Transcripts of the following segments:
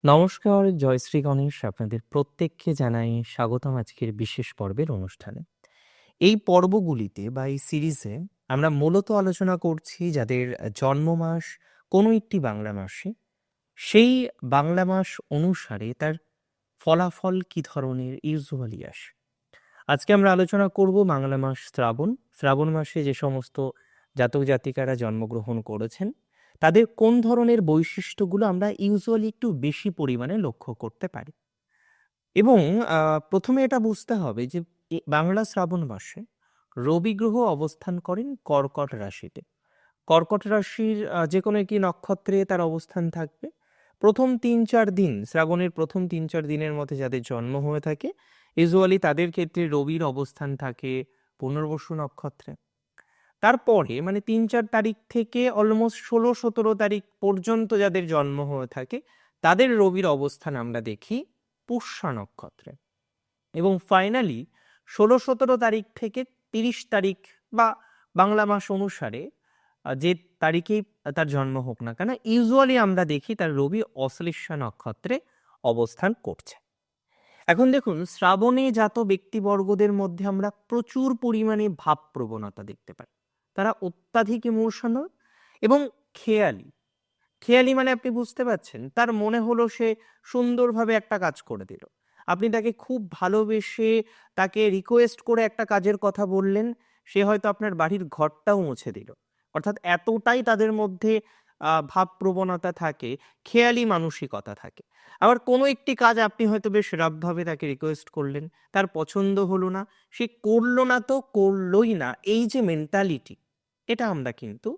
নমস্কার, জয়শ্রী গণেশ। আপনাদের প্রত্যেককে জানাই স্বাগতম আজকের বিশেষ পর্বের অনুষ্ঠানে। এই পর্বগুলিতে বা এই সিরিজে আমরা মূলত আলোচনা করছি যাদের জন্ম মাস কোনো একটি বাংলা মাসে, সেই বাংলা মাস অনুসারে তার ফলাফল কি ধরনের ইউজুয়ালি আসে। আজকে আমরা আলোচনা করব বাংলা মাস শ্রাবণ। শ্রাবণ মাসে যে সমস্ত জাতক জাতিকারা জন্মগ্রহণ করেছেন তাদের কোন ধরনের বৈশিষ্ট্যগুলো আমরা ইউজুয়ালি একটু বেশি পরিমাণে লক্ষ্য করতে পারি। এবং প্রথমে এটা বুঝতে হবে যে বাংলা শ্রাবণ মাসে রবি গ্রহ অবস্থান করেন কর্কট রাশিতে। কর্কট রাশির যে কোনো একটি নক্ষত্রে তার অবস্থান থাকবে। প্রথম ৩-৪ দিন, শ্রাবণের প্রথম ৩-৪ দিনের মধ্যে যাদের জন্ম হয়ে থাকে, ইউজুয়ালি তাদের ক্ষেত্রে রবির অবস্থান থাকে পুনর্বসু নক্ষত্রে। তারপরে মানে ৩-৪ তারিখ থেকে অলমোস্ট ১৬-১৭ তারিখ পর্যন্ত যাদের জন্ম হয়ে থাকে, তাদের রবির অবস্থান আমরা দেখি পুষ্যা নক্ষত্রে। এবং ফাইনালি ১৬-১৭ তারিখ থেকে ৩০ তারিখ বা বাংলা মাস অনুসারে যে তারিখেই তার জন্ম হোক না কেন, ইউজুয়ালি আমরা দেখি তার রবি অশ্লেষা নক্ষত্রে অবস্থান করছে। এখন দেখুন, শ্রাবণে জাত ব্যক্তিবর্গদের মধ্যে আমরা প্রচুর পরিমাণে ভাবপ্রবণতা দেখতে পাই। তারা অত্যাধিক ইমোশনাল এবং খেয়ালি। খেয়ালি মানে আপনি বুঝতে পারছেন, তার মনে হলো সে সুন্দরভাবে একটা কাজ করে দিল। আপনি তাকে খুব ভালোবেসে তাকে রিকোয়েস্ট করে একটা কাজের কথা বললেন, সে হয়তো আপনার বাড়ির ঘরটাও মুছে দিল। অর্থাৎ এতটাই তাদের মধ্যে ভাবপ্রবণতা থাকে, খেয়ালি মানসিকতা থাকে। আবার কোনো একটি কাজ আপনি হয়তো বেশ রাফভাবে তাকে রিকোয়েস্ট করলেন, তার পছন্দ হলো না, সে করলো না তো করলোই না, এই যে মেন্টালিটি, এটা আমরা কিন্তু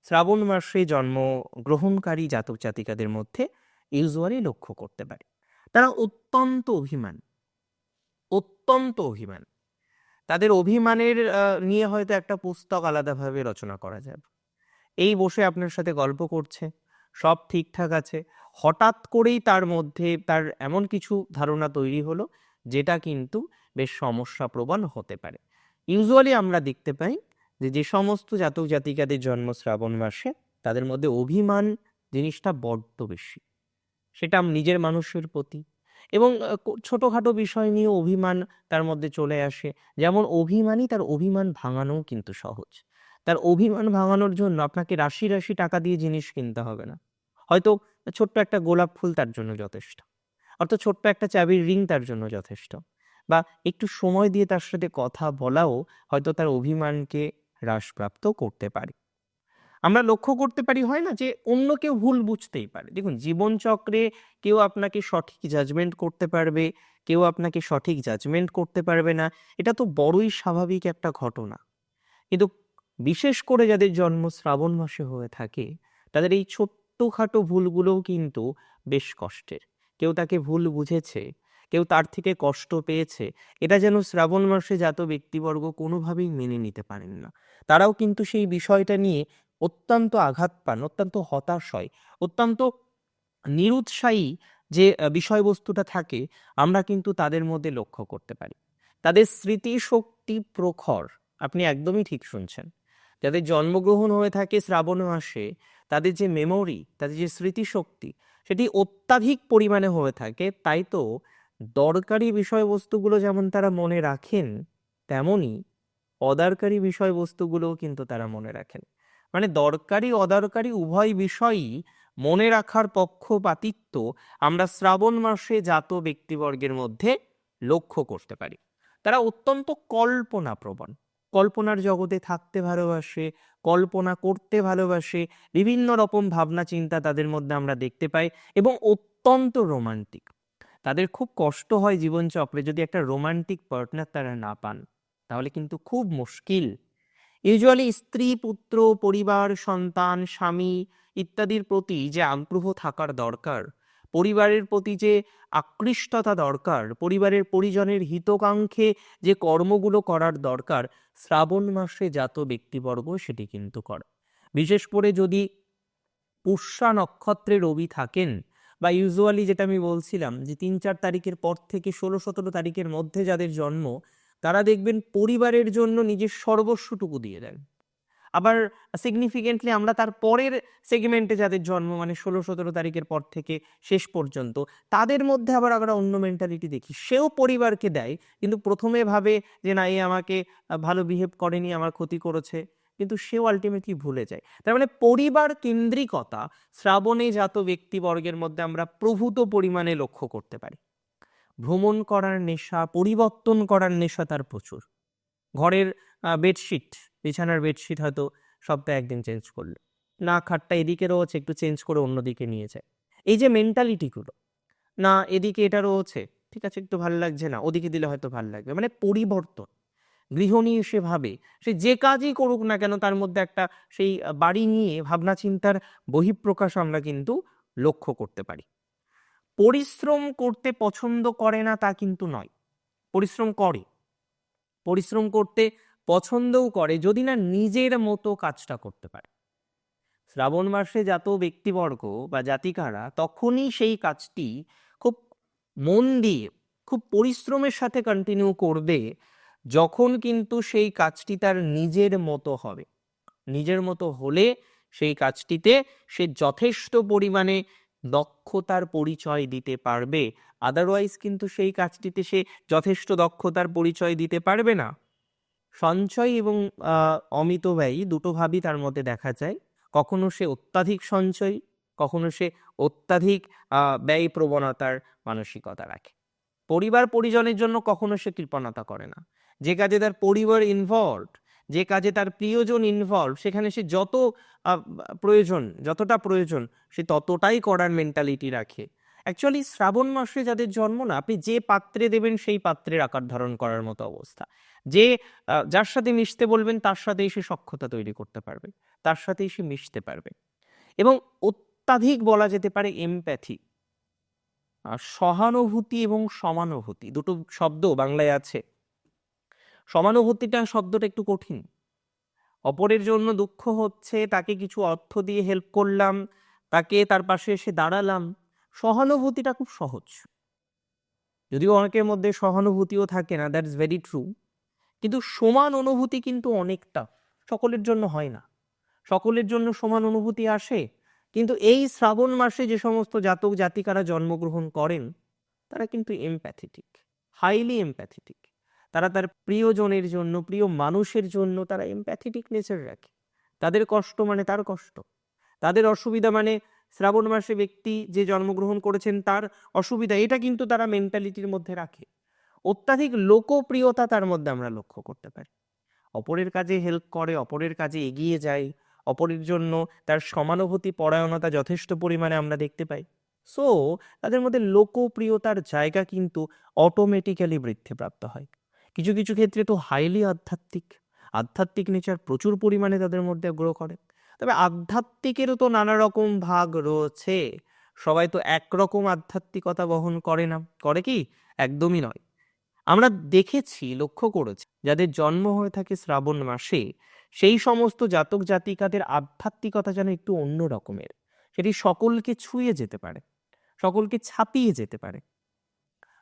শ্রাবণ মাসে জন্মগ্রহণকারী জাতক জাতিকাদের মধ্যে ইউজুয়ালি লক্ষ্য করতে পারি। তারা অত্যন্ত অভিমান, অত্যন্ত অভিমান। তাদের অভিমানের নিয়ে হয়তো একটা পুস্তক আলাদাভাবে রচনা করা যাবে। এই বসে আপনার সাথে গল্প করছে, সব ঠিকঠাক আছে, হঠাৎ করেই তার মধ্যে তার এমন কিছু ধারণা তৈরি হলো যেটা কিন্তু বেশ সমস্যাপ্রবণ হতে পারে। ইউজুয়ালি আমরা দেখতে পাই যে যে সমস্ত জাতক জাতিকাদের জন্ম শ্রাবণ মাসে, তাদের মধ্যে অভিমান জিনিসটা বড্ড বেশি। সেটা নিজের মানুষের প্রতি এবং ছোটখাটো বিষয় নিয়ে অভিমান তার মধ্যে চলে আসে। যেমন অভিমানী, তার অভিমান ভাঙানোও কিন্তু সহজ। তার অভিমান ভাঙানোর জন্য আপনাকে রাশি রাশি টাকা দিয়ে জিনিস কিনতে হবে না। হয়তো ছোট্ট একটা গোলাপ ফুল তার জন্য যথেষ্ট, অর্থাৎ ছোট্ট একটা চাবির রিং তার জন্য যথেষ্ট, বা একটু সময় দিয়ে তার সাথে কথা বলাও হয়তো তার অভিমানকে হ্রাসপ্রাপ্ত করতে পারে। আমরা লক্ষ্য করতে পারি, হয় না যে অন্য কেউ ভুল বুঝতেই পারে। দেখুন, জীবনচক্রে কেউ আপনাকে সঠিক জাজমেন্ট করতে পারবে, কেউ আপনাকে সঠিক জাজমেন্ট করতে পারবে না। এটা তো বড়ই স্বাভাবিক একটা ঘটনা। কিন্তু বিশেষ করে যাদের জন্ম শ্রাবণ মাসে হয়ে থাকে, তাদের এই ছোট্টখাটো ভুলগুলোও কিন্তু বেশ কষ্টের। কেউ তাকে ভুল বুঝেছে, কেউ তার থেকে কষ্ট পেয়েছে, এটা যেন শ্রাবণ মাসে জাত ব্যক্তিবর্গ কোনোভাবেই মেনে নিতে পারেন না। তারাও কিন্তু সেই বিষয়টা নিয়ে অত্যন্ত আঘাত পান, অত্যন্ত হতাশ হয়, অত্যন্ত নিরুৎসাহী যে বিষয়বস্তুটা থাকে, আমরা কিন্তু তাদের মধ্যে লক্ষ্য করতে পারি। তাদের স্মৃতিশক্তি প্রখর। আপনি একদমই ঠিক শুনছেন। যাদের জন্মগ্রহণ হয়ে থাকে শ্রাবণ মাসে, তাদের যে মেমোরি, তাদের যে স্মৃতিশক্তি, সেটি অত্যাধিক পরিমাণে হয়ে থাকে। তাই তো দরকারি বিষয়বস্তুগুলো যেমন তারা মনে রাখেন, তেমনি অদরকারি বিষয়বস্তুগুলোও কিন্তু তারা মনে রাখেন। মানে দরকারি অদরকারি উভয় বিষয়ই মনে রাখার পক্ষপাতিত্ব আমরা শ্রাবণ মাসে জাত ব্যক্তিবর্গের মধ্যে লক্ষ্য করতে পারি। তারা অত্যন্ত কল্পনাপ্রবণ, কল্পনার জগতে থাকতে ভালোবাসে, কল্পনা করতে ভালোবাসে, বিভিন্ন রকম ভাবনা চিন্তা তাদের মধ্যে আমরা দেখতে পাই, এবং অত্যন্ত রোমান্টিক। তাদের খুব কষ্ট হয় জীবনচক্রে যদি একটা রোমান্টিক পার্টনার তারা না পান, তাহলে কিন্তু খুব মুশকিল। ইউজুয়ালি স্ত্রী, পুত্র, পরিবার, সন্তান, স্বামী ইত্যাদির প্রতি যে আগ্রহ থাকার দরকার, পরিবারের প্রতি যে আকৃষ্টতা দরকার, পরিবারের পরিজনের হিতকাঙ্ক্ষে যে কর্মগুলো করার দরকার, শ্রাবণ মাসে জাত ব্যক্তিবর্গ সেটি কিন্তু করে। বিশেষ করে যদি পুষ্যা নক্ষত্রে রবি থাকেন, বা ইউজুয়ালি যেটা আমি বলছিলাম যে ৩-৪ তারিখের পর থেকে ১৬-১৭ তারিখের মধ্যে যাদের জন্ম, তারা দেখবেন পরিবারের জন্য নিজের সর্বস্বটুকু দিয়ে দেন। আবার সিগনিফিকেন্টলি আমরা তার পরের সেগমেন্টে যাদের জন্ম মানে 16-17 তারিখের পর থেকে শেষ পর্যন্ত, তাদের মধ্যে আবার আমরা অন্য মেন্টালিটি দেখি। সেও পরিবারকে দেয়, কিন্তু প্রথমে ভাবে যে না, এ আমাকে ভালো বিহেভ করেনি, আমার ক্ষতি করেছে, কিন্তু সেও আলটিমেটলি ভুলে যায়। তার মানে পরিবার কেন্দ্রিকতা শ্রাবণে জাত ব্যক্তিবর্গের মধ্যে আমরা প্রভূত পরিমাণে লক্ষ্য করতে পারি। ভ্রমণ করার নেশা, পরিবর্তন করার নেশা তার প্রচুর। ঘরের বেডশিট, বিছানার বেডশিট হয়তো সপ্তাহে একদিন চেঞ্জ করলো, না খাটটা এদিকে রয়েছে একটু চেঞ্জ করে অন্যদিকে নিয়ে যায়। এই যে মেন্টালিটিগুলো, না এদিকে এটা রয়েছে, ঠিক আছে একটু ভালো লাগছে না, ওদিকে দিলে হয়তো ভালো লাগবে, মানে পরিবর্তন। গৃহিণী সে ভাবে, সে যে কাজই করুক না কেন তার মধ্যে একটা সেই বাড়ি নিয়ে ভাবনা চিন্তার বহিঃপ্রকাশ আমরা কিন্তু লক্ষ্য করতে পারি। পরিশ্রম করতে পছন্দ করে না তা কিন্তু নয়, পরিশ্রম করে, পরিশ্রম করতে পছন্দও করে যদি না নিজের মতো কাজটা করতে পারে। শ্রাবণ মাসে জাত ব্যক্তিবর্গ বা জাতিকারা তখনই সেই কাজটি খুব মন দিয়ে, খুব পরিশ্রমের সাথে কন্টিনিউ করবে, যখন কিন্তু সেই কাজটি তার নিজের মতো হবে। নিজের মতো হলে সেই কাজটিতে সে যথেষ্ট পরিমাণে দক্ষতার পরিচয় দিতে পারবে, আদারওয়াইজ কিন্তু সেই কাজটিতে সে যথেষ্ট দক্ষতার পরিচয় দিতে পারবে না। সঞ্চয় এবং অমিতব্যয়ী দুটো ভাবই তার মধ্যে দেখা যায়। কখনো সে অত্যাধিক সঞ্চয়ী, কখনো সে অত্যাধিক ব্যয় প্রবণতার মানসিকতা রাখে। পরিবার পরিজনের জন্য কখনো সে কৃপণতা করে না। যে কাজে তার পরিবার ইনভলভ, যে কাজে তার প্রিয়জন ইনভলভ, সেখানে সে যতটা প্রয়োজন সে ততটাই করার মেন্টালিটি রাখে। অ্যাকচুয়ালি শ্রাবণ মাসে যাদের জন্ম, না আপনি যে পাত্রে দেবেন সেই পাত্রের আকার ধারণ করার মতো অবস্থা। যে যার সাথে মিশতে বলবেন তার সাথেই সে সখ্যতা তৈরি করতে পারবে, তার সাথেই সে মিশতে পারবে। এবং অত্যাধিক বলা যেতে পারে এমপ্যাথি, সহানুভূতি এবং সমানুভূতি দুটো শব্দ বাংলায় আছে। সমানুভূতিটা শব্দটা একটু কঠিন। অপরের জন্য দুঃখ হচ্ছে, তাকে কিছু অর্থ দিয়ে হেল্প করলাম, তাকে তার পাশে এসে দাঁড়ালাম। সহানুভূতিটা খুব সহজ, যদিও অনেকের মধ্যে সহানুভূতিও থাকে না, দ্যাটস ভেরি ট্রু। কিন্তু সমান অনুভূতি কিন্তু অনেকটা সকলের জন্য হয় না, সকলের জন্য সমান অনুভূতি আসে। কিন্তু এই শ্রাবণ মাসে যে সমস্ত জাতক জাতিকারা জন্মগ্রহণ করেন তারা কিন্তু এমপ্যাথেটিক, হাইলি এমপ্যাথেটিক। তারা তার প্রিয়জনের জন্য, প্রিয় মানুষের জন্য তারা এমপ্যাথেটিক নেচার রাখে। তাদের কষ্ট মানে তার কষ্ট, তাদের অসুবিধা মানে শ্রাবণ মাসে ব্যক্তি যে জন্মগ্রহণ করেছেন তার অসুবিধা, এটা কিন্তু তারা মেন্টালিটির মধ্যে রাখে। অত্যাধিক লোকপ্রিয়তা তার মধ্যে আমরা লক্ষ্য করতে পারি। অপরের কাজে হেল্প করে, অপরের কাজে এগিয়ে যায়, অপরের জন্য তার সমানুভূতি পরায়ণতা যথেষ্ট পরিমাণে আমরা দেখতে পাই। সো তাদের মধ্যে লোকপ্রিয়তার জায়গা কিন্তু অটোমেটিক্যালি বৃদ্ধিপ্রাপ্ত হয়। কিছু কিছু ক্ষেত্রে তো হাইলি আধ্যাত্মিক, আধ্যাত্মিক নেচার প্রচুর পরিমাণে তাদের মধ্যে গ্রো করে। তবে আধ্যাত্মিকেরও তো নানা রকম ভাগ রয়েছে, সবাই তো একরকম আধ্যাত্মিকতা বহন করে না, করে কি? একদমই নয়। আমরা দেখেছি, লক্ষ্য করেছি, যাদের জন্ম হয়ে থাকে শ্রাবণ মাসে সেই সমস্ত জাতক জাতিকাদের আধ্যাত্মিকতা যেন একটু অন্য রকমের। সেটি সকলকে ছুঁয়ে যেতে পারে, সকলকে ছাপিয়ে যেতে পারে।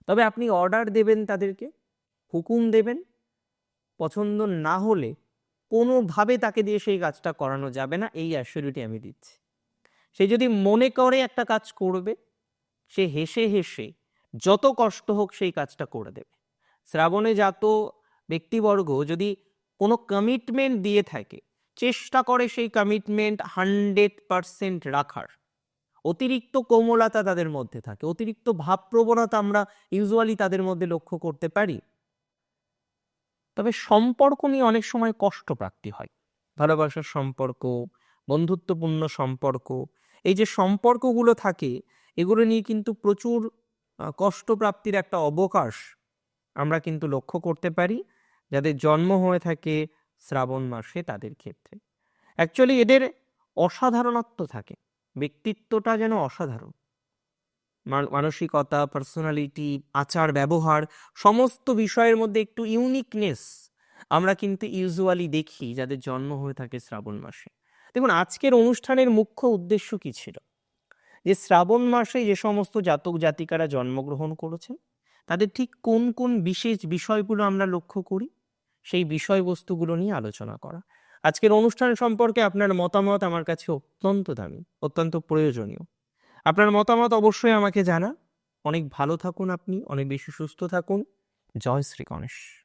তবে আপনি অর্ডার দেবেন, তাদেরকে হুকুম দেবেন, পছন্দ না হলে কোনোভাবে তাকে দিয়ে সেই কাজটা করানো যাবে না, এই অ্যাসিউরিটি আমি দিচ্ছি। সে যদি মনে করে একটা কাজ করবে, সে হেসে হেসে যত কষ্ট হোক সেই কাজটা করে দেবে। শ্রাবণে জাত ব্যক্তিবর্গ যদি কোনো কমিটমেন্ট দিয়ে থাকে, চেষ্টা করে সেই কমিটমেন্ট 100% রাখার। অতিরিক্ত কোমলতা তাদের মধ্যে থাকে, অতিরিক্ত ভাবপ্রবণতা আমরা ইউজুয়ালি তাদের মধ্যে লক্ষ্য করতে পারি। তবে সম্পর্ক নিয়ে অনেক সময় কষ্টপ্রাপ্তি হয়, ভালোবাসার সম্পর্ক, বন্ধুত্বপূর্ণ সম্পর্ক, এই যে সম্পর্কগুলো থাকে এগুলো নিয়ে কিন্তু প্রচুর কষ্টপ্রাপ্তির একটা অবকাশ আমরা কিন্তু লক্ষ্য করতে পারি যাদের জন্ম হয়ে থাকে শ্রাবণ মাসে তাদের ক্ষেত্রে। অ্যাকচুয়ালি এদের অসাধারণত্ব থাকে, ব্যক্তিত্বটা যেন অসাধারণ, মানসিকতা, পার্সোনালিটি, আচার ব্যবহার, সমস্ত বিষয়ের মধ্যে একটু ইউনিকনেস আমরা কিন্তু ইউজুয়ালি দেখি যাদের জন্ম হয়ে থাকে শ্রাবণ মাসে। দেখুন, আজকের অনুষ্ঠানের মুখ্য উদ্দেশ্য কি ছিল, যে শ্রাবণ মাসে যে সমস্ত জাতক জাতিকারা জন্মগ্রহণ করেছেন তাদের ঠিক কোন কোন বিশেষ বিষয়গুলো আমরা লক্ষ্য করি, সেই বিষয়বস্তুগুলো নিয়ে আলোচনা করা। আজকের অনুষ্ঠান সম্পর্কে আপনার মতামত আমার কাছে অত্যন্ত দামি, অত্যন্ত প্রয়োজনীয়। আপনার মতামত অবশ্যই আমাকে জানান। অনেক ভালো থাকুন আপনি, অনেক বেশি সুস্থ থাকুন। জয় শ্রী গণেশ।